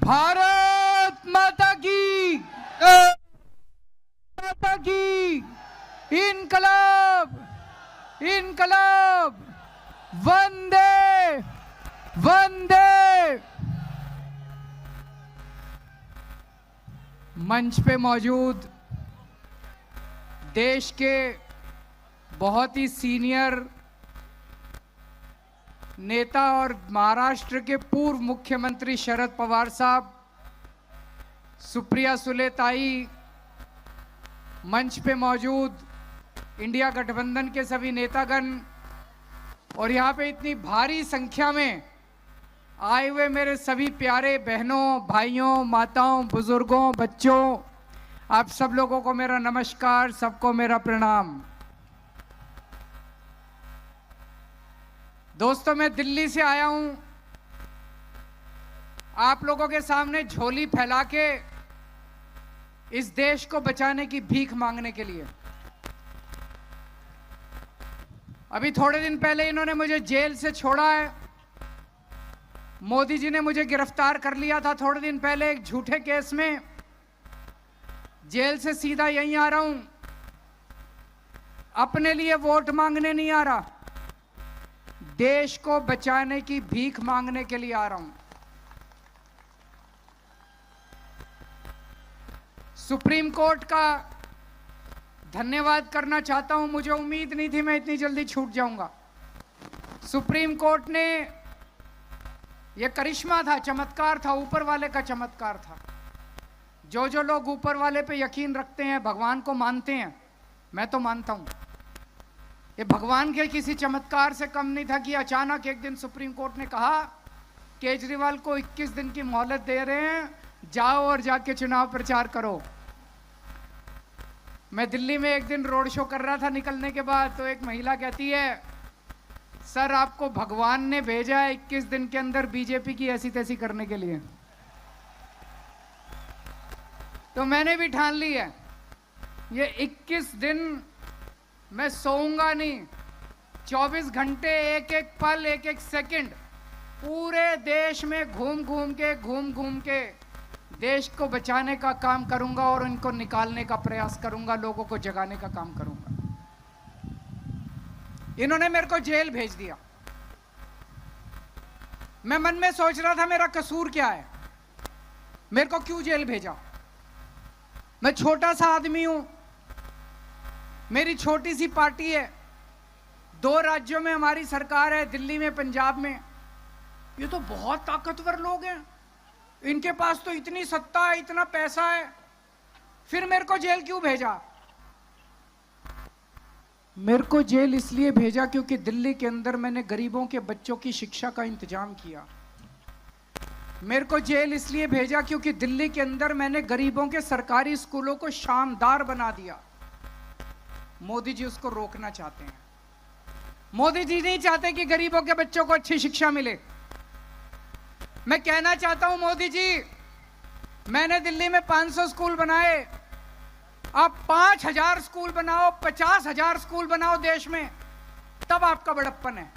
भारत माता की, माता की, इनकलाब, इनकलाब, वंदे वंदे। मंच पे मौजूद देश के बहुत ही सीनियर नेता और महाराष्ट्र के पूर्व मुख्यमंत्री शरद पवार साहब, सुप्रिया सुले ताई, मंच पे मौजूद इंडिया गठबंधन के सभी नेतागण और यहाँ पे इतनी भारी संख्या में आए हुए मेरे सभी प्यारे बहनों, भाइयों, माताओं, बुजुर्गों, बच्चों, आप सब लोगों को मेरा नमस्कार, सबको मेरा प्रणाम। दोस्तों, मैं दिल्ली से आया हूं आप लोगों के सामने झोली फैला के इस देश को बचाने की भीख मांगने के लिए। अभी थोड़े दिन पहले इन्होंने मुझे जेल से छोड़ा है। मोदी जी ने मुझे गिरफ्तार कर लिया था थोड़े दिन पहले एक झूठे केस में। जेल से सीधा यहीं आ रहा हूं, अपने लिए वोट मांगने नहीं आ रहा, देश को बचाने की भीख मांगने के लिए आ रहा हूं। सुप्रीम कोर्ट का धन्यवाद करना चाहता हूं। मुझे उम्मीद नहीं थी मैं इतनी जल्दी छूट जाऊंगा। सुप्रीम कोर्ट ने, यह करिश्मा था, चमत्कार था, ऊपर वाले का चमत्कार था। जो लोग ऊपर वाले पे यकीन रखते हैं, भगवान को मानते हैं, मैं तो मानता हूं, ये भगवान के किसी चमत्कार से कम नहीं था कि अचानक एक दिन सुप्रीम कोर्ट ने कहा केजरीवाल को 21 दिन की मोहलत दे रहे हैं, जाओ और जाके चुनाव प्रचार करो। मैं दिल्ली में एक दिन रोड शो कर रहा था, निकलने के बाद तो एक महिला कहती है, सर आपको भगवान ने भेजा है 21 दिन के अंदर बीजेपी की ऐसी तैसी करने के लिए। तो मैंने भी ठान ली है, ये 21 दिन मैं सोऊंगा नहीं, 24 घंटे, एक एक पल, एक एक सेकंड पूरे देश में घूम घूम के देश को बचाने का काम करूंगा और इनको निकालने का प्रयास करूंगा, लोगों को जगाने का काम करूंगा। इन्होंने मेरे को जेल भेज दिया। मैं मन में सोच रहा था मेरा कसूर क्या है, मेरे को क्यों जेल भेजा। मैं छोटा सा आदमी हूं, मेरी छोटी सी पार्टी है, 2 राज्यों में हमारी सरकार है, दिल्ली में, पंजाब में। ये तो बहुत ताकतवर लोग हैं, इनके पास तो इतनी सत्ता है, इतना पैसा है, फिर मेरे को जेल क्यों भेजा। मेरे को जेल इसलिए भेजा क्योंकि दिल्ली के अंदर मैंने गरीबों के बच्चों की शिक्षा का इंतजाम किया। मेरे को जेल इसलिए भेजा क्योंकि दिल्ली के अंदर मैंने गरीबों के सरकारी स्कूलों को शानदार बना दिया। मोदी जी उसको रोकना चाहते हैं। मोदी जी नहीं चाहते कि गरीबों के बच्चों को अच्छी शिक्षा मिले। मैं कहना चाहता हूं मोदी जी, मैंने दिल्ली में 500 स्कूल बनाए, आप 5000 स्कूल बनाओ, 50,000 स्कूल बनाओ देश में, तब आपका बड़प्पन है।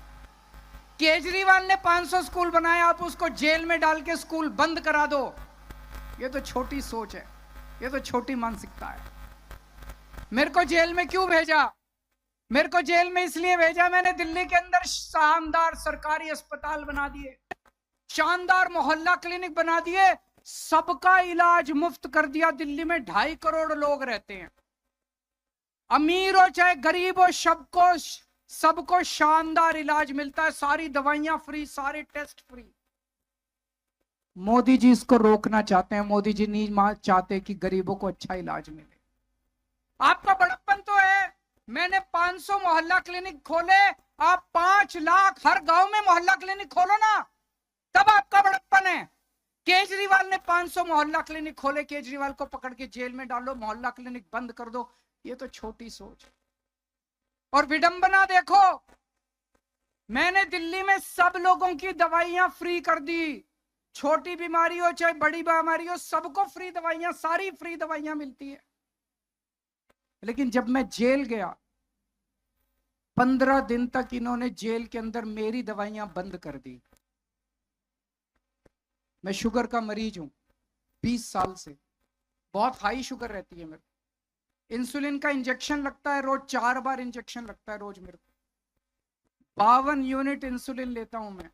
केजरीवाल ने 500 स्कूल बनाए, आप उसको जेल में डाल के स्कूल बंद करा दो। ये तो छोटी सोच है, ये तो छोटी मानसिकता है। मेरे को जेल में क्यों भेजा? मेरे को जेल में इसलिए भेजा, मैंने दिल्ली के अंदर शानदार सरकारी अस्पताल बना दिए, शानदार मोहल्ला क्लिनिक बना दिए, सबका इलाज मुफ्त कर दिया। दिल्ली में 2.5 करोड़ लोग रहते हैं, अमीर हो चाहे गरीब हो, सबको शानदार इलाज मिलता है, सारी दवाइयां फ्री, सारे टेस्ट फ्री। मोदी जी इसको रोकना चाहते हैं। मोदी जी नहीं चाहते कि गरीबों को अच्छा इलाज मिले। आपका बड़प्पन तो है, मैंने 500 मोहल्ला क्लिनिक खोले, आप 5 लाख हर गांव में मोहल्ला क्लिनिक खोलो ना, तब आपका बड़प्पन है। केजरीवाल ने 500 मोहल्ला क्लिनिक खोले, केजरीवाल को पकड़ के जेल में डालो, मोहल्ला क्लिनिक बंद कर दो, ये तो छोटी सोच है। और विडंबना देखो, मैंने दिल्ली में सब लोगों की दवाइयां फ्री कर दी, छोटी बीमारी हो चाहे बड़ी बीमारी हो, सबको फ्री दवाइयां, सारी फ्री दवाइयां मिलती है। लेकिन जब मैं जेल गया, 15 दिन तक इन्होंने जेल के अंदर मेरी दवाइयां बंद कर दी। मैं शुगर का मरीज हूं 20 साल से, बहुत हाई शुगर रहती है मेरे को। इंसुलिन का इंजेक्शन लगता है रोज, 4 बार इंजेक्शन लगता है रोज मेरे को। 52 यूनिट इंसुलिन लेता हूं मैं।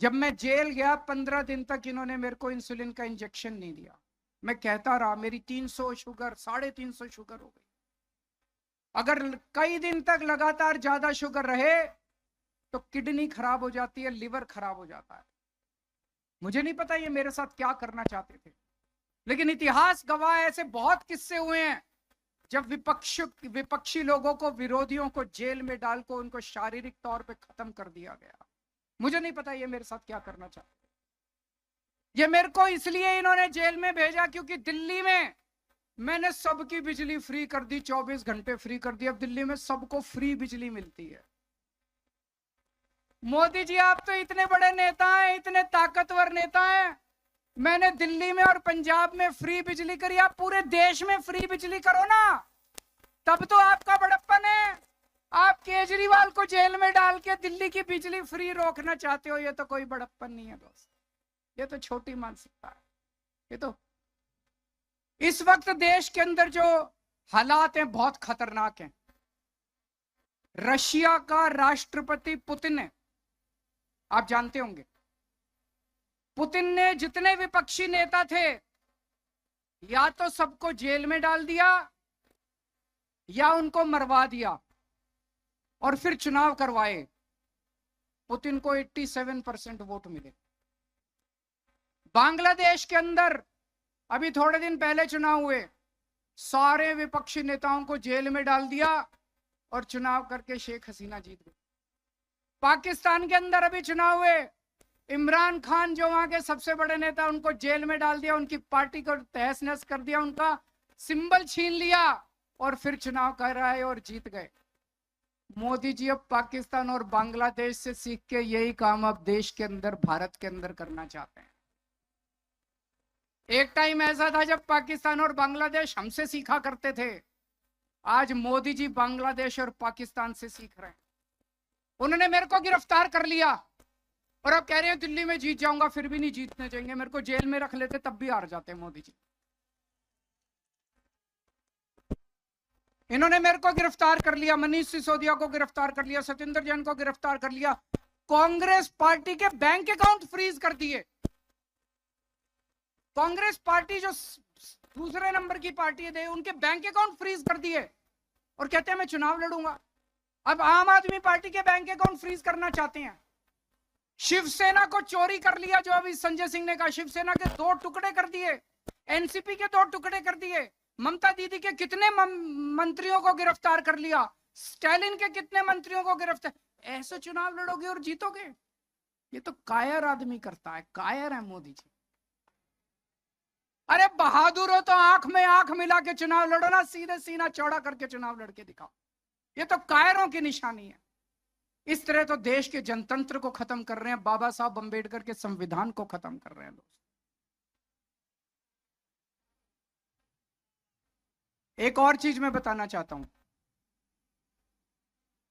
जब मैं जेल गया 15 दिन तक इन्होंने मेरे को इंसुलिन का इंजेक्शन नहीं दिया। मैं कहता रहा, मेरी 300 शुगर, 350 शुगर हो गई। अगर कई दिन तक लगातार ज्यादा शुगर रहे तो किडनी खराब हो जाती है, लिवर खराब हो जाता है। मुझे नहीं पता ये मेरे साथ क्या करना चाहते थे, लेकिन इतिहास गवाह है, ऐसे बहुत किस्से हुए हैं जब विपक्षी लोगों को, विरोधियों को जेल में डालकर उनको शारीरिक तौर पे खत्म कर दिया गया। मुझे नहीं पता ये मेरे साथ क्या करना चाहते। ये मेरे को इसलिए इन्होंने जेल में भेजा क्योंकि दिल्ली में मैंने सबकी बिजली फ्री कर दी, 24 घंटे फ्री कर दी। अब दिल्ली में सबको फ्री बिजली मिलती है। मोदी जी, आप तो इतने बड़े नेता हैं, इतने ताकतवर नेता हैं। मैंने दिल्ली में और पंजाब में फ्री बिजली करी, आप पूरे देश में फ्री बिजली करो ना, तब तो आपका बड़प्पन है। आप केजरीवाल को जेल में डाल के दिल्ली की बिजली फ्री रोकना चाहते हो, ये तो कोई बड़प्पन नहीं है दोस्त, ये तो छोटी मानसिकता है। ये तो इस वक्त देश के अंदर जो हालात हैं बहुत खतरनाक हैं। रशिया का राष्ट्रपति पुतिन है, आप जानते होंगे। पुतिन ने जितने विपक्षी नेता थे या तो सबको जेल में डाल दिया या उनको मरवा दिया और फिर चुनाव करवाए। पुतिन को 87% वोट मिले। बांग्लादेश के अंदर अभी थोड़े दिन पहले चुनाव हुए, सारे विपक्षी नेताओं को जेल में डाल दिया और चुनाव करके शेख हसीना जीत गई। पाकिस्तान के अंदर अभी चुनाव हुए, इमरान खान जो वहां के सबसे बड़े नेता, उनको जेल में डाल दिया, उनकी पार्टी को तहस नहस कर दिया, उनका सिंबल छीन लिया और फिर चुनाव कर रहा है और जीत गए। मोदी जी अब पाकिस्तान और बांग्लादेश से सीख के यही काम अब देश के अंदर, भारत के अंदर करना चाहते हैं। एक टाइम ऐसा था जब पाकिस्तान और बांग्लादेश हमसे सीखा करते थे, आज मोदी जी बांग्लादेश और पाकिस्तान से सीख रहे हैं। उन्होंने मेरे को गिरफ्तार कर लिया और अब कह रहे हैं दिल्ली में जीत जाऊंगा, फिर भी नहीं जीतने चाहिए। मेरे को जेल में रख लेते तब भी हार जाते मोदी जी। इन्होंने मेरे को गिरफ्तार कर लिया, मनीष सिसोदिया को गिरफ्तार कर लिया, सत्येंद्र जैन को गिरफ्तार कर लिया, कांग्रेस पार्टी के बैंक अकाउंट फ्रीज कर दिए। कांग्रेस पार्टी जो दूसरे नंबर की पार्टी है, उनके बैंक अकाउंट फ्रीज कर दिए और कहते हैं मैं चुनाव लड़ूंगा। अब आम आदमी पार्टी के बैंक अकाउंट फ्रीज करना चाहते हैं। शिवसेना को चोरी कर लिया, जो अभी संजय सिंह ने कहा, शिवसेना के 2 टुकड़े कर दिए, एनसीपी के 2 टुकड़े कर दिए, ममता दीदी के कितने मंत्रियों को गिरफ्तार कर लिया, स्टालिन के कितने मंत्रियों को गिरफ्तार। ऐसे चुनाव लड़ोगे और जीतोगे? ये तो कायर आदमी करता है, कायर है मोदी जी। अरे बहादुर हो तो आंख में आंख मिला के चुनाव लड़ो ना, सीधे सीना चौड़ा करके चुनाव लड़के दिखाओ। ये तो कायरों की निशानी है। इस तरह तो देश के जनतंत्र को खत्म कर रहे हैं, बाबा साहब अंबेडकर के संविधान को खत्म कर रहे हैं दोस्त। एक और चीज मैं बताना चाहता हूं।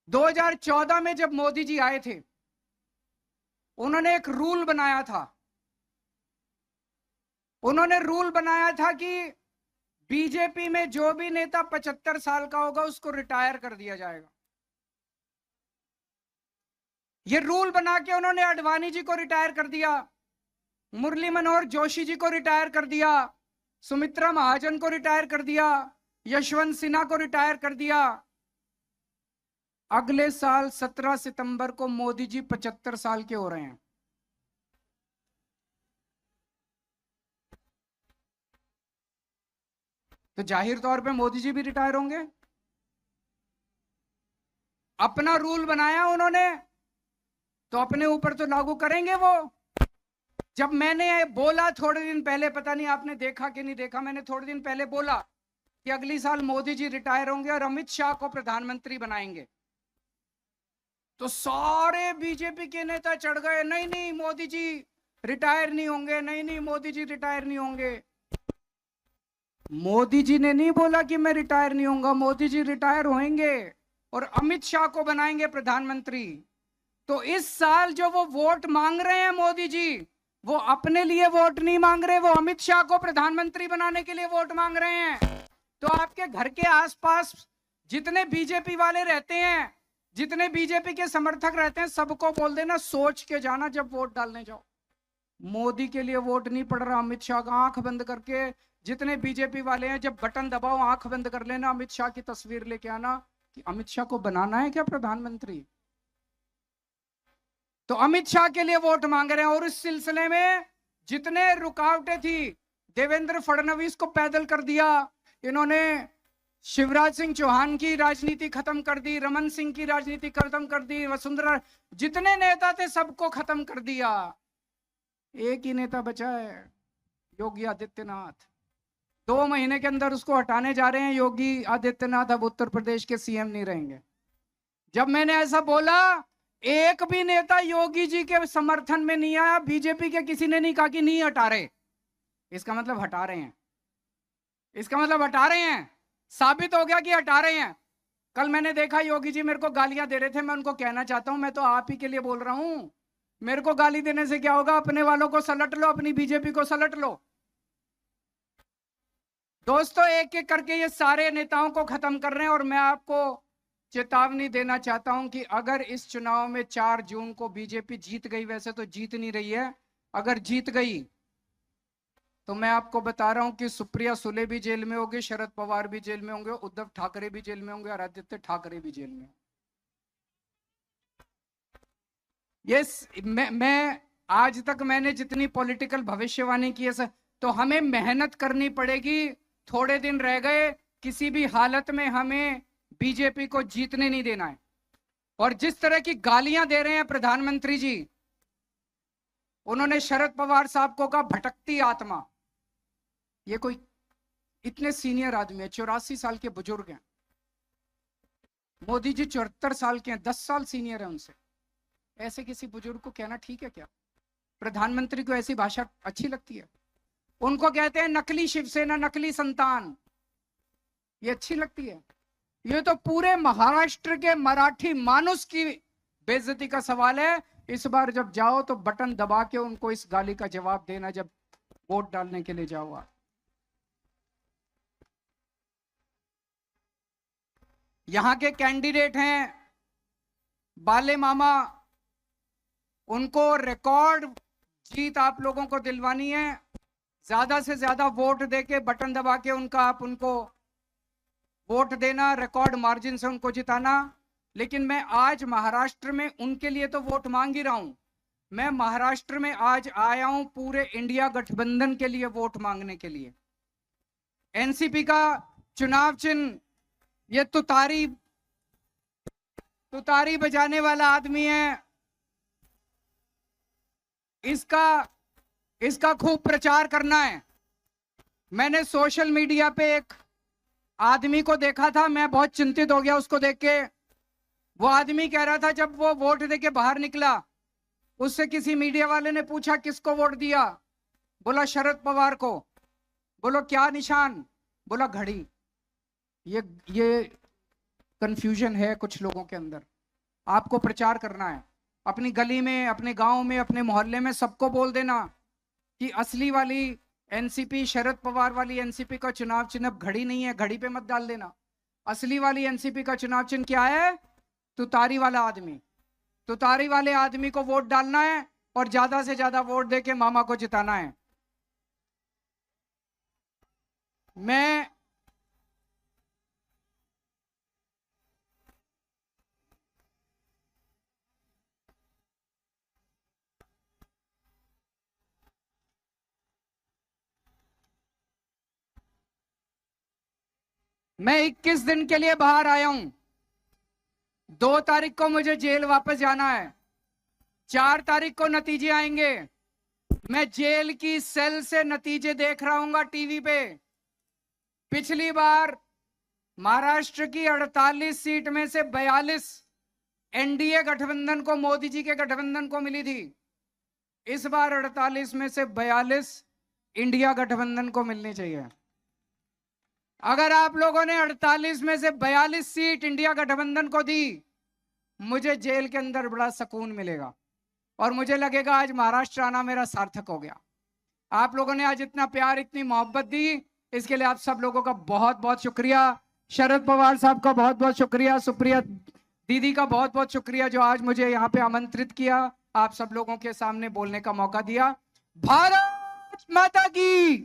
2014 में जब मोदी जी आए थे, उन्होंने एक रूल बनाया था। उन्होंने रूल बनाया था कि बीजेपी में जो भी नेता 75 साल का होगा उसको रिटायर कर दिया जाएगा। ये रूल बना के उन्होंने अडवाणी जी को रिटायर कर दिया, मुरली मनोहर जोशी जी को रिटायर कर दिया, सुमित्रा महाजन को रिटायर कर दिया, यशवंत सिन्हा को रिटायर कर दिया। अगले साल 17 सितंबर को मोदी जी 75 साल के हो रहे हैं। तो जाहिर तौर पे मोदी जी भी रिटायर होंगे। अपना रूल बनाया उन्होंने तो अपने ऊपर तो लागू करेंगे वो। जब मैंने बोला थोड़े दिन पहले, पता नहीं आपने देखा कि नहीं देखा, मैंने थोड़े दिन पहले बोला कि अगली साल मोदी जी रिटायर होंगे और अमित शाह को प्रधानमंत्री बनाएंगे, तो सारे बीजेपी के नेता चढ़ गए, नहीं नहीं मोदी जी रिटायर नहीं होंगे, नहीं नहीं मोदी जी रिटायर नहीं होंगे। मोदी जी ने नहीं बोला कि मैं रिटायर नहीं होऊंगा, मोदी जी रिटायर होंगे और अमित शाह को बनाएंगे प्रधानमंत्री। तो इस साल जो वो वोट मांग रहे हैं मोदी जी, वो अपने लिए वोट नहीं मांग रहे, वो अमित शाह को प्रधानमंत्री बनाने के लिए वोट मांग रहे हैं। तो आपके घर के आसपास जितने बीजेपी वाले रहते हैं, जितने बीजेपी के समर्थक रहते हैं, सबको बोल देना सोच के जाना जब वोट डालने जाओ। मोदी के लिए वोट नहीं पड़ रहा, अमित शाह का आंख बंद करके जितने बीजेपी वाले हैं, जब बटन दबाओ आंख बंद कर लेना, अमित शाह की तस्वीर लेके आना कि अमित शाह को बनाना है क्या प्रधानमंत्री। तो अमित शाह के लिए वोट मांग रहे हैं। और इस सिलसिले में जितने रुकावटें थी, देवेंद्र फडणवीस को पैदल कर दिया इन्होंने, शिवराज सिंह चौहान की राजनीति खत्म कर दी, रमन सिंह की राजनीति खत्म कर दी, वसुंधरा, जितने नेता थे सबको खत्म कर दिया। एक ही नेता बचा है, योगी आदित्यनाथ। 2 महीने के अंदर उसको हटाने जा रहे हैं। योगी आदित्यनाथ अब उत्तर प्रदेश के सीएम नहीं रहेंगे। जब मैंने ऐसा बोला, एक भी नेता योगी जी के समर्थन में नहीं आया। बीजेपी के किसी ने नहीं कहा कि नहीं हटा रहे, इसका मतलब हटा रहे हैं, इसका मतलब हटा रहे हैं, साबित हो गया कि हटा रहे हैं। कल मैंने देखा योगी जी मेरे को गालियां दे रहे थे, मैं उनको कहना चाहता हूं, मैं तो आप ही के लिए बोल रहा हूं, मेरे को गाली देने से क्या होगा, अपने वालों को सलट लो, अपनी बीजेपी को सलट लो। दोस्तों, एक एक करके ये सारे नेताओं को खत्म कर रहे हैं। और मैं आपको चेतावनी देना चाहता हूं कि अगर इस चुनाव में 4 जून को बीजेपी जीत गई, वैसे तो जीत नहीं रही है, अगर जीत गई तो मैं आपको बता रहा हूं कि सुप्रिया सुले भी जेल में होगी, शरद पवार भी जेल में होंगे, उद्धव ठाकरे भी जेल में होंगे और आदित्य ठाकरे भी जेल में। यस, मैं आज तक मैंने जितनी पॉलिटिकल भविष्यवाणी की है, तो हमें मेहनत करनी पड़ेगी। थोड़े दिन रह गए, किसी भी हालत में हमें बीजेपी को जीतने नहीं देना है। और जिस तरह की गालियां दे रहे हैं प्रधानमंत्री जी, उन्होंने शरद पवार साहब को कहा भटकती आत्मा। ये कोई इतने सीनियर आदमी है, 84 साल के बुजुर्ग हैं। मोदी जी 74 साल के हैं, 10 साल सीनियर है उनसे। ऐसे किसी बुजुर्ग को कहना ठीक है क्या? प्रधानमंत्री को ऐसी भाषा अच्छी लगती है? उनको कहते हैं नकली शिवसेना, नकली संतान, ये अच्छी लगती है? ये तो पूरे महाराष्ट्र के मराठी मानुस की बेइज्जती का सवाल है। इस बार जब जाओ तो बटन दबा के उनको इस गाली का जवाब देना, जब वोट डालने के लिए जाओ आप। यहां के कैंडिडेट हैं बाले मामा, उनको रिकॉर्ड जीत आप लोगों को दिलवानी है। ज्यादा से ज्यादा वोट देके, बटन दबा के उनको वोट देना, रिकॉर्ड मार्जिन से उनको जिताना। लेकिन मैं आज महाराष्ट्र में उनके लिए तो वोट मांग ही रहा हूं। मैं महाराष्ट्र में आज आया हूं पूरे इंडिया गठबंधन के लिए वोट मांगने के लिए। एनसीपी का चुनाव चिन्ह ये तुतारी बजाने वाला आदमी है, इसका खूब प्रचार करना है। मैंने सोशल मीडिया पे एक आदमी को देखा था, मैं बहुत चिंतित हो गया उसको देख के। वो आदमी कह रहा था, जब वो वोट देके बाहर निकला, उससे किसी मीडिया वाले ने पूछा किसको वोट दिया, बोला शरद पवार को। बोलो क्या निशान? बोला घड़ी। ये कंफ्यूजन है कुछ लोगों के अंदर। आपको प्रचार करना है अपनी गली में, अपने गांव में, अपने मोहल्ले में, सबको बोल देना कि असली वाली एनसीपी, शरद पवार वाली एनसीपी का चुनाव चिन्ह घड़ी नहीं है, घड़ी पे मत डाल देना। असली वाली एनसीपी का चुनाव चिन्ह क्या है? तुतारी वाला आदमी। तुतारी वाले आदमी को वोट डालना है और ज्यादा से ज्यादा वोट देके मामा को जिताना है। मैं 21 दिन के लिए बाहर आया हूं। 2 तारीख को मुझे जेल वापस जाना है, 4 तारीख को नतीजे आएंगे। मैं जेल की सेल से नतीजे देख रहा हूंगा टीवी पे। पिछली बार महाराष्ट्र की 48 सीट में से 42 एनडीए गठबंधन को, मोदी जी के गठबंधन को मिली थी। इस बार 48 में से 42 इंडिया गठबंधन को मिलनी चाहिए। अगर आप लोगों ने 48 में से 42 सीट इंडिया गठबंधन को दी मुझे जेल के अंदर बड़ा सुकून मिलेगा और मुझे लगेगा आज महाराष्ट्र आना मेरा सार्थक हो गया। आप लोगों ने आज इतना प्यार, इतनी मोहब्बत दी, इसके लिए आप सब लोगों का बहुत बहुत शुक्रिया। शरद पवार साहब का बहुत बहुत शुक्रिया, सुप्रिया दीदी का बहुत बहुत शुक्रिया जो आज मुझे यहाँ पे आमंत्रित किया, आप सब लोगों के सामने बोलने का मौका दिया। भारत माता की